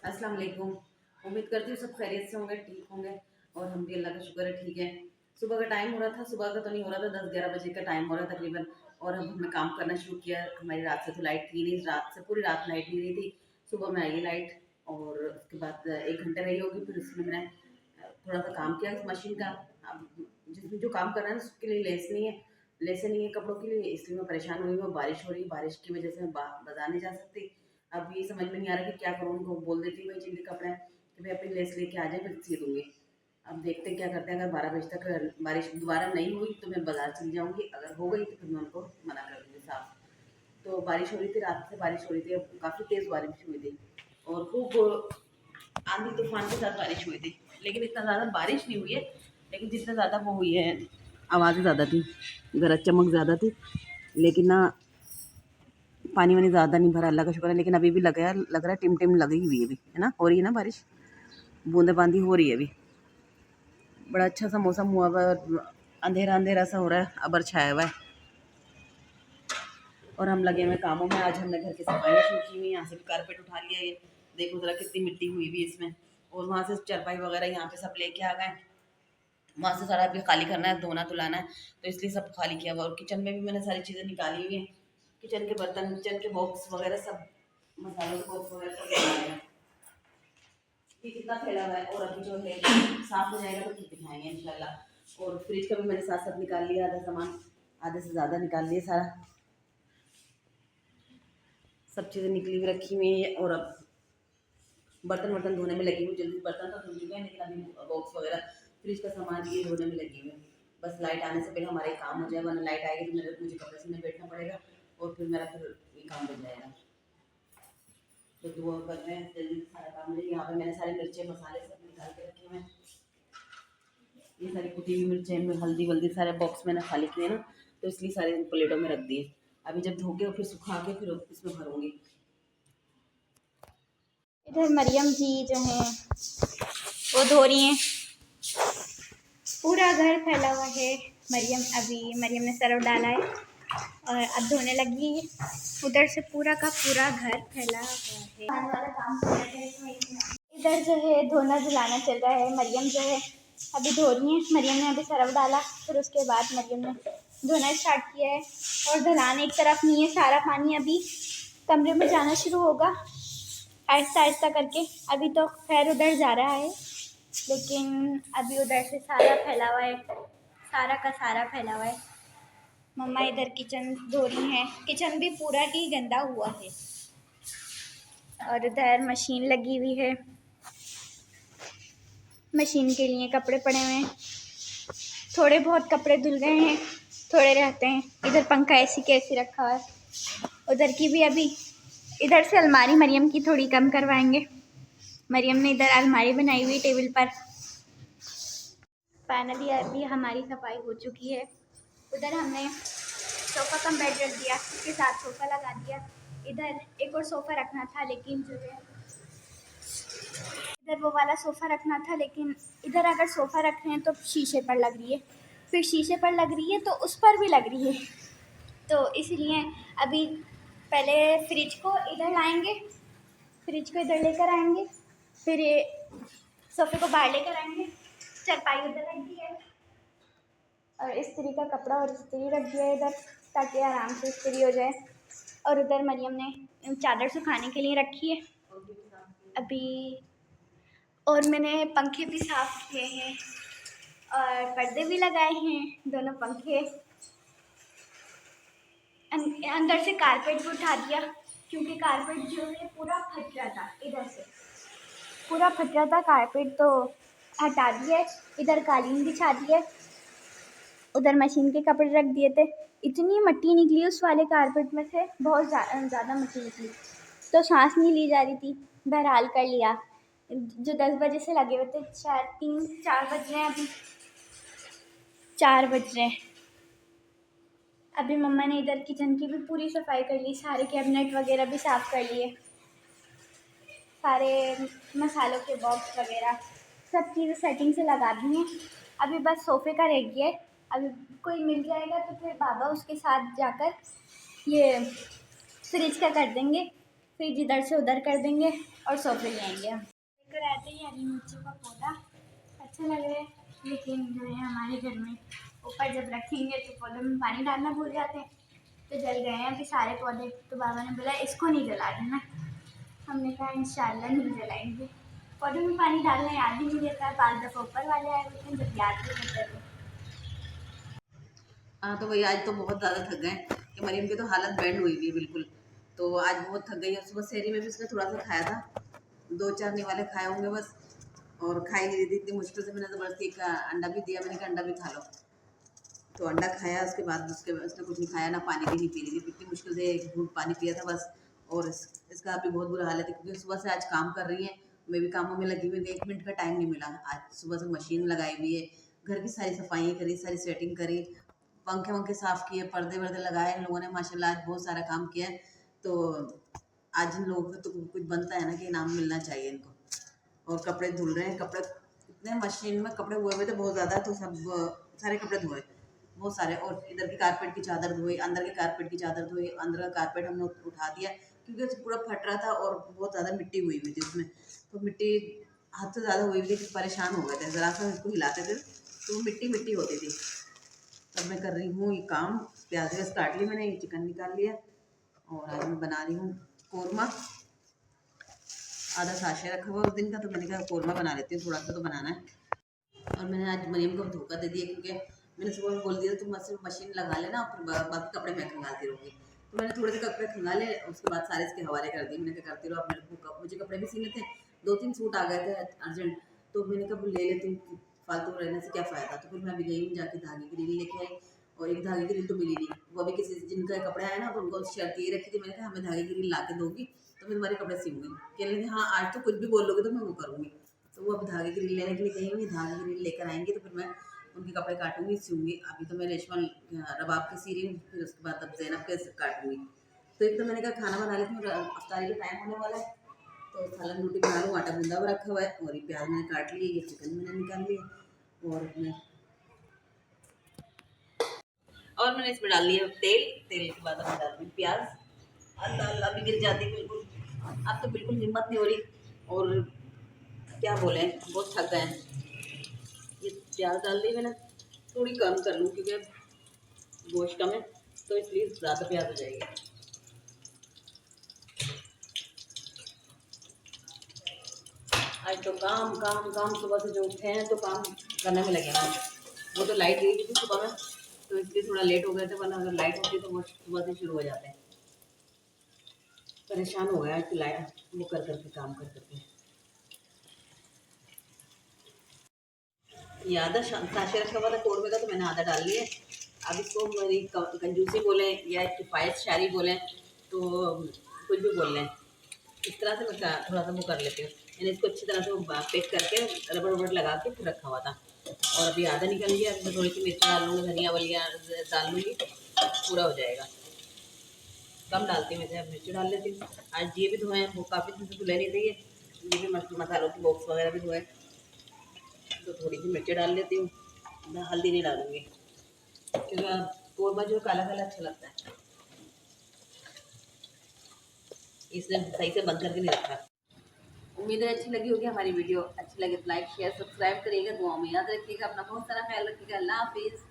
अस्सलाम वालेकुम। उम्मीद करती हूँ सब खैरियत से होंगे, ठीक होंगे। और हम भी अल्लाह का शुक्र है ठीक है। सुबह का टाइम हो रहा था, सुबह का तो नहीं हो रहा था, 10-11 बजे का टाइम हो रहा है तकरीबन। और अब हमने काम करना शुरू किया। हमारी रात से तो लाइट थी नहीं, रात से पूरी रात लाइट नहीं रही थी। सुबह में आई लाइट और उसके बाद 1 घंटे रही होगी। फिर उसमें मैंने थोड़ा सा काम किया इस मशीन का। अब जिसमें जो काम करना है ना उसके लिए लेस नहीं है, लेसे नहीं है कपड़ों के लिए, इसलिए मैं परेशान हुई हूँ। बारिश हो रही है, बारिश की वजह से मैं बाजार नहीं जा सकती। अब ये समझ में नहीं आ रहा कि क्या करूँ। उनको बोल देती हूँ भाई जिनके कपड़े हैं कि भाई अपनी लेस लेके आ जाए, फिर सी दूँगी। अब देखते हैं क्या करते हैं। अगर 12 बजे तक बारिश दोबारा नहीं हुई तो मैं बाज़ार चली जाऊँगी, अगर हो गई तो फिर मैं उनको मना कर दूँगी साफ। तो बारिश हो रही थी, रात से बारिश हो रही थी, अब काफ़ी तेज़ बारिश हुई थी और खूब आंधी तूफान के साथ बारिश हुई थी। लेकिन इतना ज़्यादा बारिश नहीं हुई है, लेकिन जितना ज़्यादा वो हुई है, आवाज़ें ज़्यादा थी, गरज चमक ज़्यादा थी। लेकिन ना पानी वानी ज़्यादा नहीं भरा, अल्लाह का शुक्र है। लेकिन अभी भी लग रहा है टिम टिम लगी हुई है अभी, है ना, हो रही है ना बारिश, बूंदाबांदी हो रही है अभी। बड़ा अच्छा सा मौसम हुआ हुआ है, अंधेरा अंधेरा सा हो रहा है, अबर छाया हुआ है। और हम लगे हुए कामों में। आज हमने घर की सफाई शुरू की हुई है। यहाँ से भी कारपेट उठा लिया। ये देखो जरा कितनी मिट्टी हुई हुई है इसमें। और वहाँ से चरपाई वगैरह यहाँ पे सब लेके आ गए। वहाँ से सारा अभी खाली करना है, धोना धुलाना है, तो इसलिए सब खाली किया हुआ। और किचन में भी मैंने सारी चीज़ें निकाली हुई हैं। किचन के बर्तन, किचन के बॉक्स वगैरह सब, मसालों के बॉक्स वगैरह सब निकाले हैं। ये कितना फैला हुआ है। और अभी जो है साफ हो जाएगा तो फिर दिखाएंगे इंशाल्लाह। और फ्रिज का भी मैंने साथ साथ निकाल लिया आधा सामान, आधे से ज़्यादा निकाल लिया सारा। सब चीज़ें निकली हुई रखी हुई हैं। और अब बर्तन वर्तन धोने में लगी हुई। जल्दी बर्तन तो धुल चुके हैं, लेकिन अभी बॉक्स वगैरह, फ्रिज का सामान ये धोने में लगी हुई है। बस लाइट आने से पहले हमारा ये काम हो जाए, वरना लाइट आएगी तो मुझे कपड़े सीने बैठना पड़ेगा और फिर मेरा ये काम बन जाएगा। तो दुआ कर रहे हैं जल्दी से सारा काम हो जाए। यहाँ पे मैंने सारे मिर्चे मसाले सब निकाल के रखे हुए हैं। ये सारी कुटी हुई मिर्चें, हल्दी वल्दी सारे बॉक्स मैंने खाली किए ना, तो इसलिए सारे प्लेटों में रख दिए। अभी जब धो के और फिर सुखा के फिर इसमें भरूंगी। इधर मरियम जी जो हैं वो धो रही हैं। पूरा घर फैला हुआ है। मरियम ने सरफ डाला है और अब धोने लगी है। उधर से पूरा का पूरा घर फैला हुआ है। खाने वाला काम चल रहा है। इधर जो है धोना धुलाना चल रहा है। मरियम जो है अभी धो रही हैं। मरियम ने अभी सरफ डाला, फिर उसके बाद मरियम ने धोना स्टार्ट किया है। और ढलान एक तरफ नहीं है, सारा पानी अभी कमरे में जाना शुरू होगा आहिस्ता आहिस्ता करके। अभी तो खैर उधर जा रहा है, लेकिन अभी उधर से सारा फैला हुआ है, सारा का सारा फैला हुआ है। मम्मा इधर किचन धो रही हैं। किचन भी पूरा ही गंदा हुआ है। और इधर मशीन लगी हुई है, मशीन के लिए कपड़े पड़े हुए हैं। थोड़े बहुत कपड़े धुल गए हैं, थोड़े रहते हैं। इधर पंखा ऐसी कैसी रखा हुआ है। उधर की भी अभी, इधर से अलमारी मरियम की थोड़ी कम करवाएंगे। मरियम ने इधर अलमारी बनाई हुई टेबल पर। फाइनली अभी हमारी सफाई हो चुकी है। उधर हमने सोफ़ा कम बेड रख दिया, उसके साथ सोफ़ा लगा दिया। इधर एक और सोफ़ा रखना था, लेकिन जो है इधर वो वाला सोफ़ा रखना था, लेकिन इधर अगर सोफ़ा रख रहे हैं तो शीशे पर लग रही है, फिर शीशे पर लग रही है तो उस पर भी लग रही है। तो इसलिए अभी पहले फ्रिज को इधर लाएंगे, फ्रिज को इधर लेकर आएंगे, फिर सोफ़े को बाहर लेकर आएंगे। चारपाई उधर रख दी है और इस्त्री का कपड़ा और इस्त्री रख दिया है इधर, ताकि आराम से इस्त्री हो जाए। और उधर मरियम ने चादर सुखाने के लिए रखी है अभी। और मैंने पंखे भी साफ़ किए हैं और पर्दे भी लगाए हैं, दोनों पंखे। अंदर से कारपेट भी उठा दिया, क्योंकि कारपेट जो है पूरा फट रहा था, इधर से पूरा फट रहा था कारपेट, तो हटा दिया। इधर कालीन बिछा दिया, उधर मशीन के कपड़े रख दिए थे। इतनी मिट्टी निकली उस वाले कारपेट में से, बहुत ज़्यादा मिट्टी निकली, तो सांस नहीं ली जा रही थी। बहरहाल कर लिया। जो 10 बजे से लगे हुए थे, शायद 3-4 बज रहे हैं अभी, 4 बज रहे हैं अभी। मम्मा ने इधर किचन की भी पूरी सफाई कर ली, सारे कैबिनेट वगैरह भी साफ़ कर लिए, सारे मसालों के बॉक्स वगैरह सब चीज़ें सेटिंग से लगा दी हैं। अभी बस सोफ़े का रह गया है। अभी कोई मिल जाएगा तो फिर बाबा उसके साथ जाकर ये फ्रिज का कर देंगे, फ्रिज इधर से उधर कर देंगे। और सोफे ले आएंगे हम। लेकर आते ही हरी मिर्ची का पौधा अच्छा लग रहा है, लेकिन जो है हमारे घर में ऊपर जब रखेंगे तो पौधों में पानी डालना भूल जाते हैं, तो जल गए हैं अभी सारे पौधे। तो बाबा ने बोला इसको नहीं जला देना, हमने कहा इंशाल्लाह नहीं जलाएंगे। पौधों में पानी डालना याद ही नहीं रहता, 5 दफ़ा ऊपर वाले आए होते हैं जब याद नहीं रहता। हाँ तो वही, आज तो बहुत ज़्यादा थक गए कि मरीम की तो हालत बैंड हुई हुई है बिल्कुल। तो आज बहुत थक गई है। सुबह शहरी में भी उसने थोड़ा सा खाया था, 2-4 निवाले खाए होंगे बस, और खाई नहीं रही थी इतनी मुश्किल से। मैंने ज़बरदस्ती एक अंडा भी दिया, मैंने कहा अंडा भी खा लो। तो अंडा खाया, उसके बाद उसने कुछ नहीं खाया, ना पानी भी नहीं पी रही थी, इतनी मुश्किल से एक घूंट पानी पिया था बस। और इसका अभी बहुत बुरा हाल है क्योंकि सुबह से आज काम कर रही है, मैं भी कामों में लगी हुई, 1 मिनट का टाइम नहीं मिला। आज सुबह से मशीन लगाई हुई है, घर की सारी सफाई करी, सारी सेटिंग करी, पंखे वंखे साफ़ किए, पर्दे वर्दे लगाए। इन लोगों ने माशाल्लाह आज बहुत सारा काम किया है। तो आज इन लोगों को तो कुछ बनता है ना कि इनाम मिलना चाहिए इनको। और कपड़े धुल रहे हैं, कपड़े इतने मशीन में कपड़े हुए हुए थे बहुत ज़्यादा, तो सब सारे कपड़े धोए बहुत सारे। और इधर की कारपेट की चादर धोई, अंदर के कारपेट की चादर धोई, अंदर का कारपेट हमने उठा दिया क्योंकि उसे पूरा फट रहा था और बहुत ज़्यादा मिट्टी हुई हुई थी उसमें। तो मिट्टी हद से ज़्यादा हुई हुई थी, परेशान हो गए थे, ज़रा सा इसको हिलाते थे तो वो मिट्टी मिट्टी होती थी। तब मैं कर रही हूँ ये काम, प्याज व्याज काट ली मैंने, ये चिकन निकाल लिया और आज मैं बना रही हूँ कौरमा। आधा साशे रखा हुआ उस दिन का, तो मैंने कहा कौरमा बना लेती हूँ, थोड़ा सा तो बनाना है। और मैंने आज मरीम को धोखा दे दिया क्योंकि मैंने सुबह में बोल दिया तुम सिर्फ मशीन लगा लेना और फिर बाकी कपड़े मैं खंगालती रहूँगी। तो मैंने थोड़े से कपड़े खंगाले, उसके बाद सारे इसके हवाले कर दिए। मैंने कहा करती रहो, अब मेरे को मुझे कपड़े भी सीने थे, 2-3 सूट आ गए थे अर्जेंट, तो मैंने कहा ले लेती हूँ, फालतू रहने से क्या फ़ायदा। तो फिर मैं अभी गई हूँ, जाके धागे की रील लेके आई, और एक धागे की रील तो मिली नहीं। वो अभी किसी जिनका कपड़े आए ना, तो उनको शर्त ये रखी थी, मैंने कहा हमें धागे की रील ला के दोगी तो मैं तुम्हारे कपड़े सीऊँगी। कहने लगे हाँ आज तो कुछ भी बोल लोगे तो मैं वो करूँगी। तो वो अब धागे की रील लेने के लिए गई हुई, धागे की रील लेकर आएंगे तो फिर मैं उनके कपड़े काटूंगी, सिऊंगी। अभी तो मैं रेशमा रबाब के सी रही हूँ, फिर उसके बाद अब ज़ैनब के काटूंगी। तो एक तो मैंने कहा खाना बना लेती हूँ, अफ्तारी का टाइम होने वाला है, तो सालन रोटी बना लूँ, आटा गूंदा हुआ रखा हुआ है, और ये प्याज मैंने काट लिए, ये चिकन मैंने निकाल लिया, और मैंने इसमें डाल दिया तेल। तेल के बाद अब डाल दी प्याज। अल्लाह अभी गिर जाती बिल्कुल, अब तो बिल्कुल हिम्मत नहीं हो रही, और क्या बोले बहुत थक गए हैं। ये प्याज डाल दी मैंने, थोड़ी कम कर लूँ क्योंकि गोश्त कम है, तो इसलिए ज़्यादा प्याज हो जाएगी। आज तो काम काम काम, सुबह से जो उठे हैं तो काम करने में लगे हैं। वो तो लाइट गई थी सुबह में, तो इसलिए थोड़ा लेट हो गए थे, वरना अगर लाइट होती तो वो सुबह से शुरू हो जाते हैं। परेशान हो गया कि लाइट वो कर करके काम कर करके। ये आधा साशे रखा हुआ था कौड़मे का, तो मैंने आधा डाल लिया। अब इसको मेरी कंजूसी बोले या किफ़ायत शायरी बोले, तो कुछ भी बोल लें, इस तरह से मैं थोड़ा सा वो कर लेती हूँ। मैंने इसको अच्छी तरह से पैक करके रबड़ वबड़ लगा के फिर रखा हुआ था, और अभी आधा निकल गया। अभी मैं थोड़ी सी मिर्च डाल लूँगी, धनिया वलिया डाल लूँगी, पूरा हो जाएगा। कम डालती हूँ, वैसे मिर्च डाल लेती हूँ। आज ये भी धोए हैं, वो काफ़ी दिन से धुले नहीं थे, ये भी मसालों के बॉक्स वगैरह भी धोए, तो थोड़ी सी मिर्ची डाल लेती हूँ। मैं हल्दी नहीं डालूँगी क्योंकि कौरमा जो काला काला अच्छा लगता है, इसलिए सही से बंद करके नहीं रखा। उम्मीद है अच्छी लगी होगी हमारी वीडियो। अच्छी लगे तो लाइक शेयर सब्सक्राइब करिएगा, दुआ में याद रखिएगा, अपना बहुत सारा ख्याल रखिएगा। अल्लाह हाफिज़।